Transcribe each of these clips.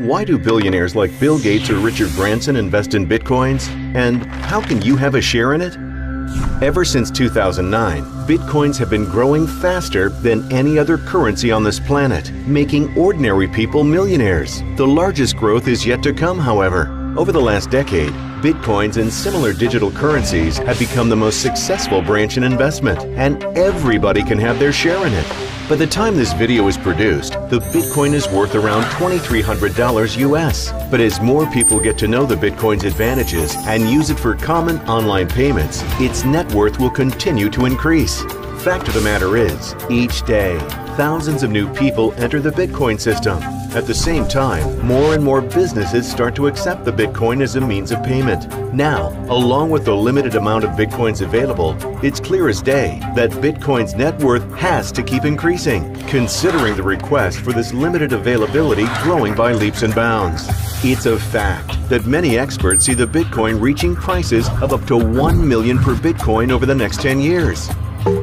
Why do billionaires like Bill Gates or Richard Branson invest in Bitcoins? And how can you have a share in it? Ever since 2009, Bitcoins have been growing faster than any other currency on this planet, making ordinary people millionaires. The largest growth is yet to come, however. Over the last decade, Bitcoins and similar digital currencies have become the most successful branch in investment, and everybody can have their share in it. By the time this video is produced, the Bitcoin is worth around $2,300 US. But as more people get to know the Bitcoin's advantages and use it for common online payments, its net worth will continue to increase. Fact of the matter is, each day, thousands of new people enter the Bitcoin system. At the same time, more and more businesses start to accept the Bitcoin as a means of payment. Now, along with the limited amount of Bitcoins available, it's clear as day that Bitcoin's net worth has to keep increasing, considering the request for this limited availability growing by leaps and bounds. It's a fact that many experts see the Bitcoin reaching prices of up to $1 million per Bitcoin over the next 10 years.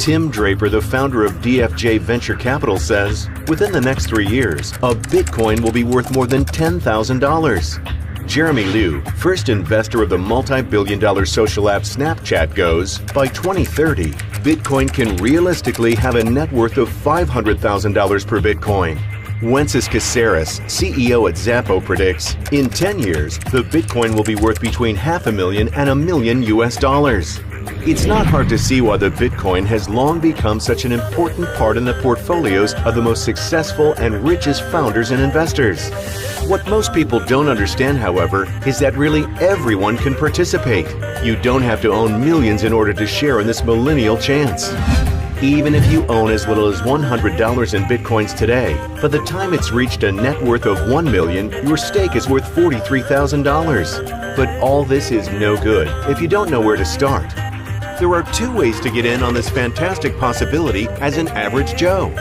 Tim Draper, the founder of DFJ Venture Capital, says, within the next 3 years, a Bitcoin will be worth more than $10,000. Jeremy Liu, first investor of the multi-billion-dollar social app Snapchat, goes, by 2030, Bitcoin can realistically have a net worth of $500,000 per Bitcoin. Wences Caceres, CEO at Zappo, predicts, in 10 years, the Bitcoin will be worth between $500,000 and $1 million US. It's not hard to see why the Bitcoin has long become such an important part in the portfolios of the most successful and richest founders and investors. What most people don't understand, however, is that really everyone can participate. You don't have to own millions in order to share in this millennial chance. Even if you own as little as $100 in Bitcoins today, by the time it's reached a net worth of $1 million, your stake is worth $43,000. But all this is no good if you don't know where to start. There are 2 ways to get in on this fantastic possibility as an average Joe.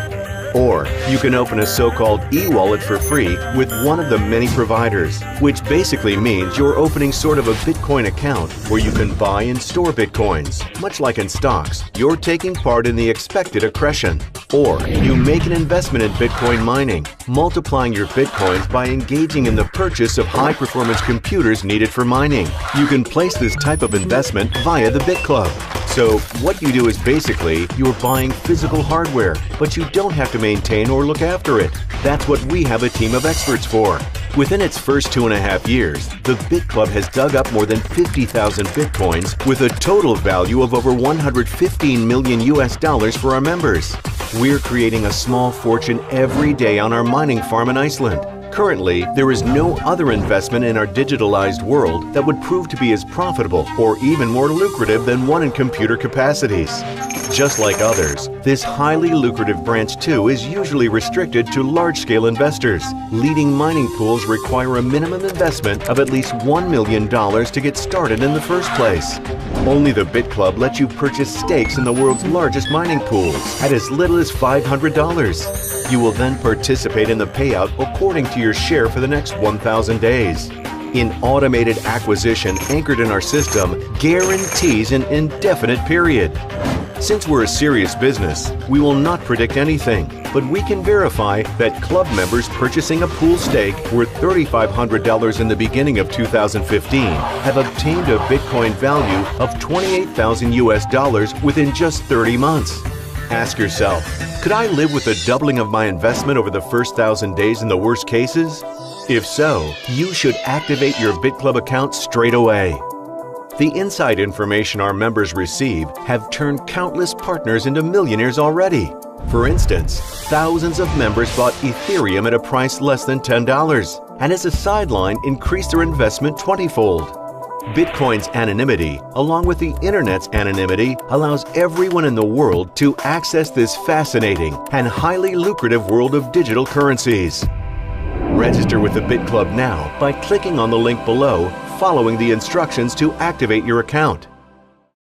Or you can open a so-called e-wallet for free with one of the many providers, which basically means you're opening sort of a Bitcoin account where you can buy and store Bitcoins. Much like in stocks, you're taking part in the expected accretion. Or you make an investment in Bitcoin mining, multiplying your Bitcoins by engaging in the purchase of high-performance computers needed for mining. You can place this type of investment via the Bitclub. So what you do is basically you're buying physical hardware, but you don't have to maintain or look after it. That's what we have a team of experts for. Within its first 2.5 years, the Bitclub has dug up more than 50,000 Bitcoins with a total value of over $115 million US for our members. We're creating a small fortune every day on our mining farm in Iceland. Currently, there is no other investment in our digitalized world that would prove to be as profitable or even more lucrative than one in computer capacities. Just like others, this highly lucrative branch too is usually restricted to large-scale investors. Leading mining pools require a minimum investment of at least $1 million to get started in the first place. Only the Bitclub lets you purchase stakes in the world's largest mining pools at as little as $500. You will then participate in the payout according to your share for the next 1,000 days. An automated acquisition anchored in our system guarantees an indefinite period. Since we're a serious business, we will not predict anything, but we can verify that club members purchasing a pool stake worth $3,500 in the beginning of 2015 have obtained a Bitcoin value of $28,000 US within just 30 months. Ask yourself, could I live with a doubling of my investment over the first 1,000 days in the worst cases? If so, you should activate your Bitclub account straight away. The inside information our members receive have turned countless partners into millionaires already. For instance, thousands of members bought Ethereum at a price less than $10 and as a sideline increased their investment 20-fold. Bitcoin's anonymity, along with the internet's anonymity, allows everyone in the world to access this fascinating and highly lucrative world of digital currencies. Register with the Bitclub now by clicking on the link below, following the instructions to activate your account.